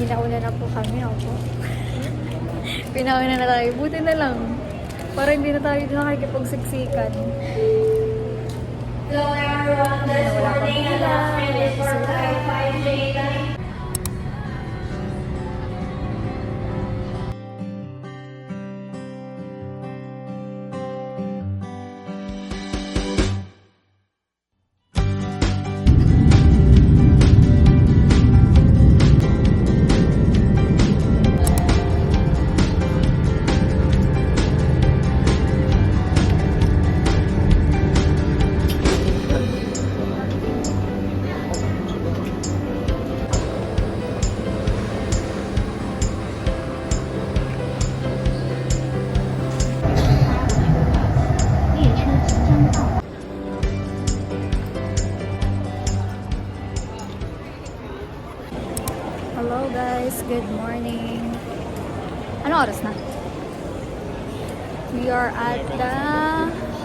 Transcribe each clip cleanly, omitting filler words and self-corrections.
Pinauna na po kami ako. Pinauna na tayo. Buti na lang. Para hindi na tayo nakikipagsiksikan. Hello everyone, this morning the last train is for flight 5J. Hello guys, good morning. Ano oras na? We are at the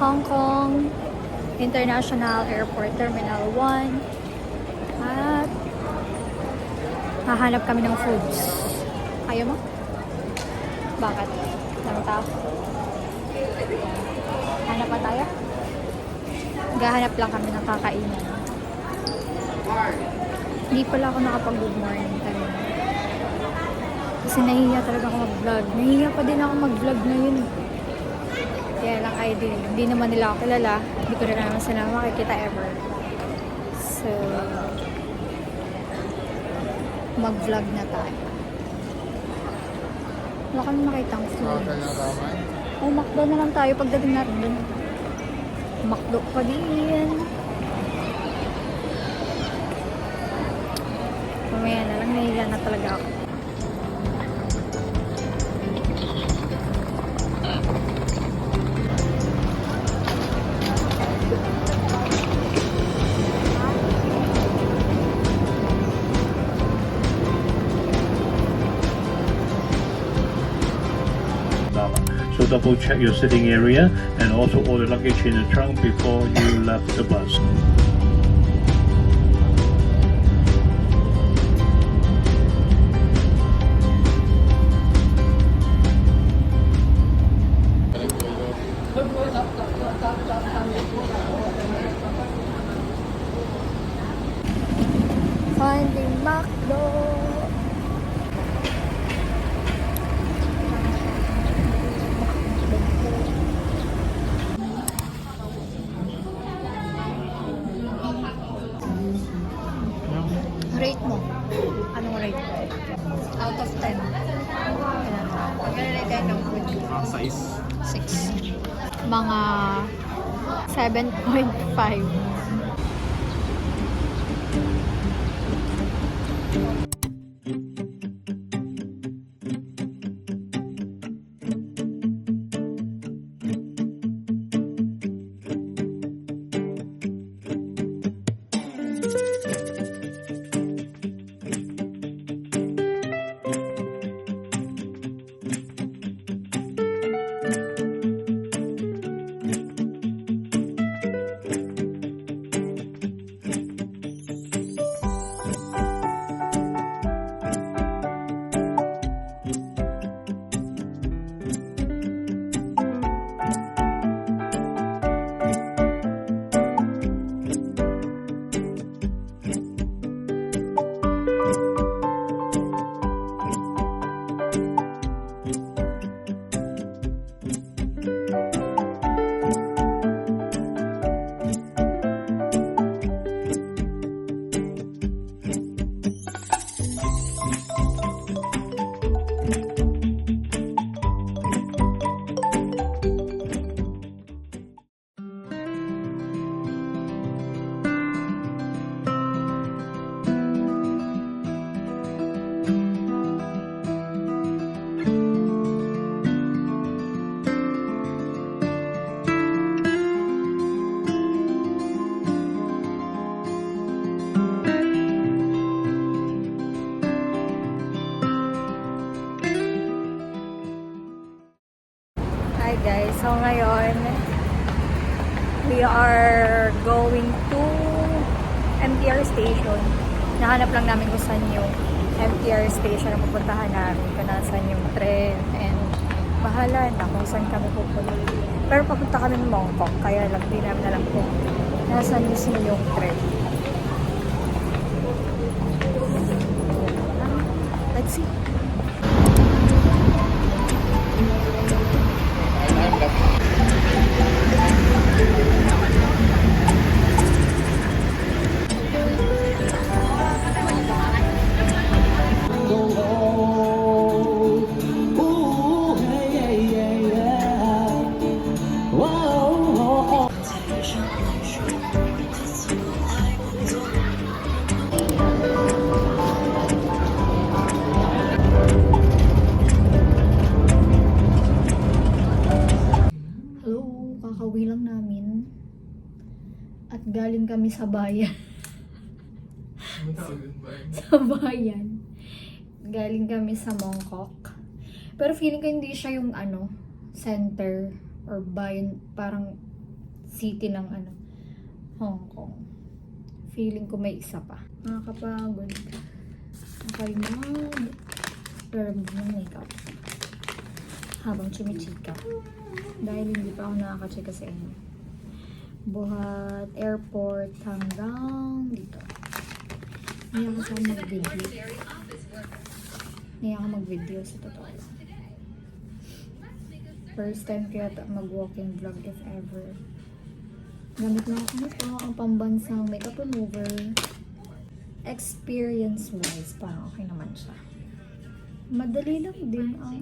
Hong Kong International Airport Terminal 1 at hahanap kami ng foods. Ayaw mo? Bakit? Dami tao? Hanap pa tayo? Gahanap lang kami ng kakainan. Hindi pala ako nakapag-good morning kanina. Kasi nahihiya talaga ako mag-vlog. Nahihiya pa din ako mag-vlog ngayon. Kaya lang idea. Hindi naman nila ako kilala. Hindi ko rin naman sila makikita ever. So, mag-vlog na tayo. Wala kami makitang food. Oh, McDo na lang tayo pagdating natin dun. McDo pa din. Mamaya na lang, nahihiya na talaga ako. So double check your sitting area and also all the luggage in the trunk before you left the bus. Finding McDo. Rate mo. Anong rate? Out of 10. Pag-rate tayo ng food. 6. Mga 7.5. We are going to MTR station. Nahanap lang namin kung saan yung MTR station na pupuntahan namin, kung nasaan yung tren, and bahala na kung saan kami pupunta. Pero papunta kami ng Mongkok, kaya lang di namin alam kung nasaan yung tren. Let's see. Hello, kakauwi lang namin. At galing kami sa bayan. Sa bayan. Galing kami sa Mongkok. Pero feeling ko hindi siya yung center or bayan, parang city ng Hong Kong. Feeling ko may isa pa. Nakakapagod. Nakalimag. Remove ng makeup. Habang chumichika. Dahil hindi pa ako nakaka-check sa inyo. Buhat airport hanggang dito. Hindi ako mag-video. Hindi ako mag-video sa totoo. First time kaya mag-walking vlog if ever. Gamit lang ako ang pambansang makeup remover. Experience-wise, parang okay naman siya. Madali lang din ang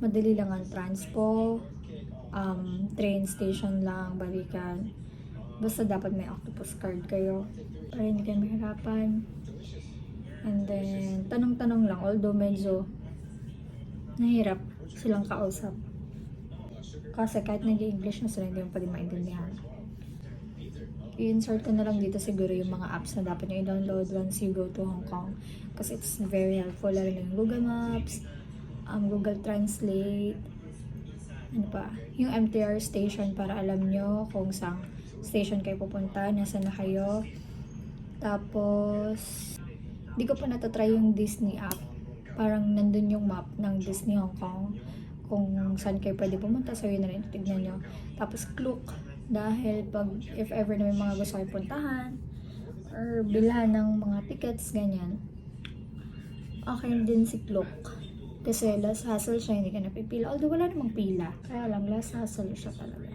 madali lang ang transpo, train station lang, balikan. Basta dapat may octopus card kayo para hindi kayo mahirapan. And then, tanong-tanong lang, although medyo nahirap silang kausap. Kasi kahit nag-English na sila, hindi mo pa din maintindihan. I-insert ko na lang dito siguro yung mga apps na dapat nyo i-download once you go to Hong Kong. Kasi it's very helpful, lalo na yung Google Maps, Google Translate, yung MTR station para alam nyo kung saan station kayo pupunta, nasaan na kayo. Tapos, di ko pa natatry yung Disney app. Parang nandun yung map ng Disney Hong Kong kung saan kayo pwede pumunta, so yun na rin, tignan nyo. Tapos Klook, dahil pag if ever na may mga gusto kayo puntahan or bilhan ng mga tickets, ganyan, okay din si Klook. Kasi less hassle siya, hindi ka napipila. Although wala namang pila. Kaya lang, less hassle siya talaga.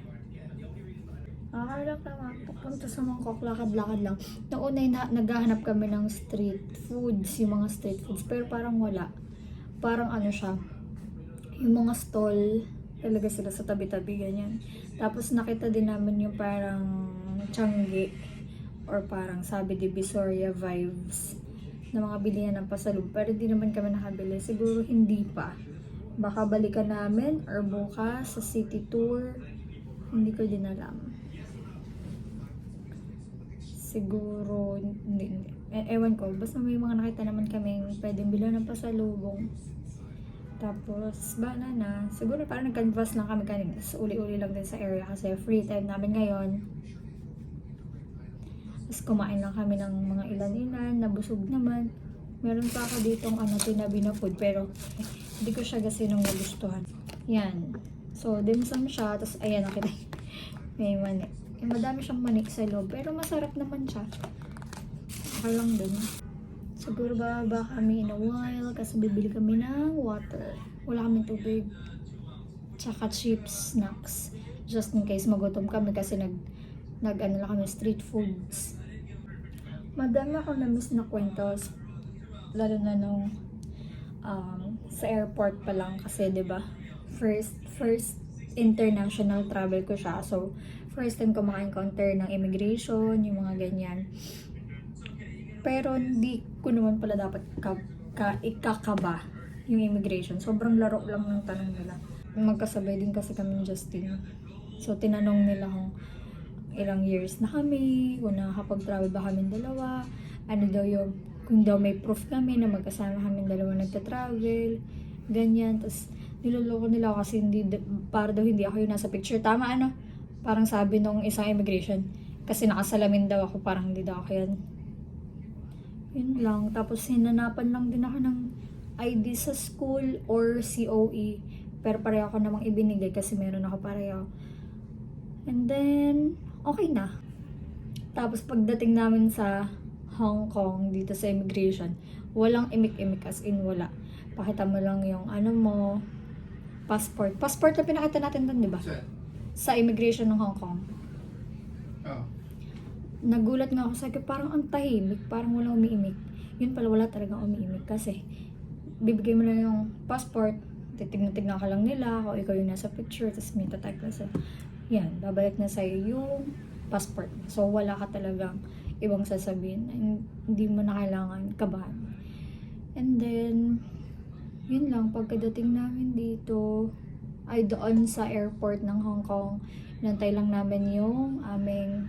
Lang naman, pupunta sa Mongkok, lakad-lakad lang. Noong una, naghahanap kami ng street foods, yung mga street foods. Pero parang wala. Parang siya, yung mga stall, talaga sila sa tabi-tabi, ganyan. Tapos nakita din namin yung parang Changi, or parang Sabi de Visoria vibes na mga bilihan ng pasalub, pero di naman kami nakabili. Siguro hindi pa. Baka balikan namin or bukas sa city tour. Hindi ko din alam. Siguro hindi. Ewan ko, basta may mga nakita naman kaming pwedeng bilhan ng pasalubong. Tapos banana. Siguro parang nag-canvas lang kami kanina. So, uli-uli lang din sa area kasi free time namin ngayon. Tapos kumain lang kami ng mga ilan-ilan, nabusog naman. Meron pa ako ditong tinabi na food, pero hindi ko siya kasi nung nagustuhan. Yan. So, dim sum siya. Tapos, ayan, nakita. May mani. Madami siyang mani sa loob, pero masarap naman siya. Okay lang dun. Siguro ba kami in a while kasi bibili kami ng water. Wala kaming tubig. Tsaka chips, snacks. Just in case magutom kami kasi lang kami street foods. Madami ako na-miss na kwentos. Lalo na nung sa airport pa lang kasi 'di ba? First international travel ko siya. So, first time ko maka-encounter ng immigration, yung mga ganyan. Pero hindi ko naman pala dapat ikakaba yung immigration. Sobrang laro lang ng tanong nila. Magkasabay din kasi kami Justin. So, tinanong nila kung ilang years na kami, kung nakakapag-travel ba kami dalawa, kung daw may proof kami na magkasama kami dalawa nagta-travel, ganyan. Tapos, niloloko nila kasi para daw hindi ako yung nasa picture. Tama, Parang sabi nung isang immigration, kasi nakasalamin daw ako, parang hindi daw ako yan. Yun lang. Tapos hinanapan lang din ako ng ID sa school or COE. Pero pareho ako namang ibinigay kasi meron ako pareho. And then, okay na. Tapos pagdating namin sa Hong Kong, dito sa immigration, walang imik-imik, as in wala. Pakita mo lang yung ano mo, passport. Passport na pinakita natin doon, di ba? Sa immigration ng Hong Kong. Oh. Nagulat nga ako sa akin, parang ang tahimik, parang walang umiimik. Yun pala, wala talagang umiimik kasi bibigay mo lang yung passport, titignan ka lang nila kung ikaw yung nasa picture, tapos may tatype na sa yan, babalik na sa'yo yung passport. So wala ka talagang ibang sasabihin, hindi mo na kailangan kabahan. And then yun lang, pagkadating namin dito ay doon sa airport ng Hong Kong, nantay lang namin yung aming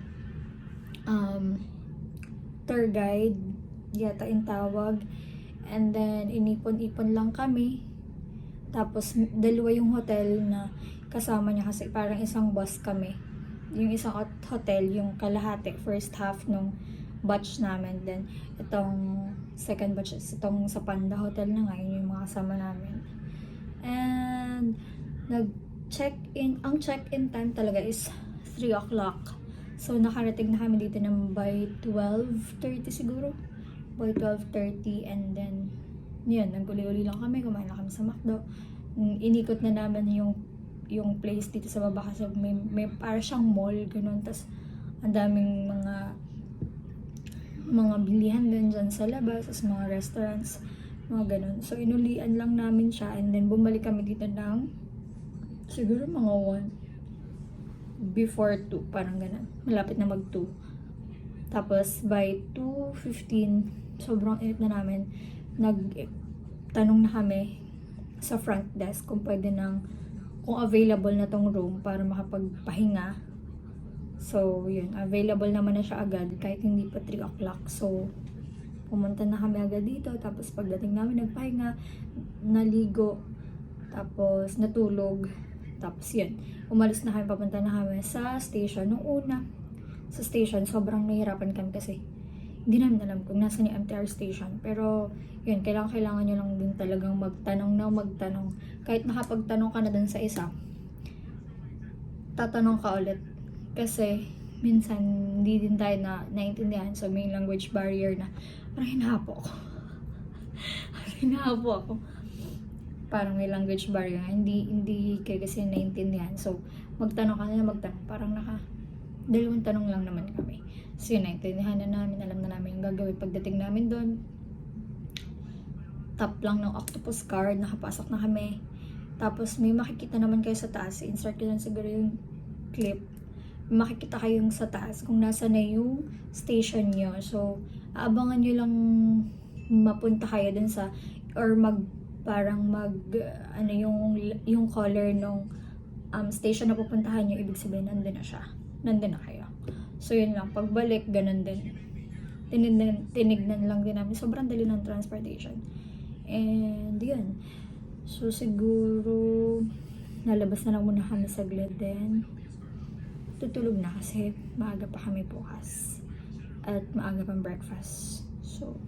tour guide, yata yung tawag. And then inipon-ipon lang kami. Tapos dalawa yung hotel na kasama niya kasi parang isang bus kami. Yung isang hotel, yung kalahati, first half nung batch namin. Then itong second batch, itong sa Panda Hotel na ngayon yung mga kasama namin. And nag-check-in, ang check-in time talaga is 3 o'clock. So nakarating na kami dito ng by 12:30 siguro. By 12:30, and then yun, naguli-uli lang kami, kumain lang kami sa McDo. Inikot na naman yung place dito sa baba kasi may para siyang mall, ganun. Tapos ang daming mga bilihan din dyan sa labas, tapos mga restaurants, mga ganun. So inulian lang namin siya, and then bumalik kami dito ng siguro mga 1 before 2, parang ganun. Malapit na mag 2. Tapos by 2:15, sobrang init na namin. Nagtanong na kami sa front desk kung pwede kung available na tong room para makapagpahinga. So, yun. Available naman na siya agad kahit hindi pa 3 o'clock. So, pumunta na kami agad dito. Tapos pagdating namin, nagpahinga, naligo, tapos natulog. Tapos yun. Umalis na kami, papunta na kami sa station. Nung una, sa station, sobrang nahihirapan kami kasi hindi namin alam kung nasan yung MTR station. Pero, yun, kailangan nyo lang din talagang magtanong. Kahit nakapagtanong ka na dun sa isa, tatanong ka ulit. Kasi, minsan, hindi din tayo naintindihan. So, may language barrier na, parang hinahapo ako. Parang may language barrier. Hindi kayo kasi naintindihan. So, magtanong ka na magtanong. Parang dalawang tanong lang naman kami. So yun, naintindihan na namin, alam na namin yung gagawin. Pagdating namin doon, tap lang ng octopus card, nakapasok na kami. Tapos may makikita naman kayo sa taas, insert ko lang siguro yung clip. May makikita kayong sa taas kung nasa na yung station nyo. So, aabangan nyo lang mapunta kayo dun sa, or yung color nung station na pupuntahan nyo, ibig sabihin nandun na kayo. So yun lang, pagbalik ganun din, tinignan lang din namin, sobrang dali ng transportation. And yun, so siguro nalabas na lang muna kami saglit, then tutulog na kasi maaga pa kami bukas at maaga pang breakfast. So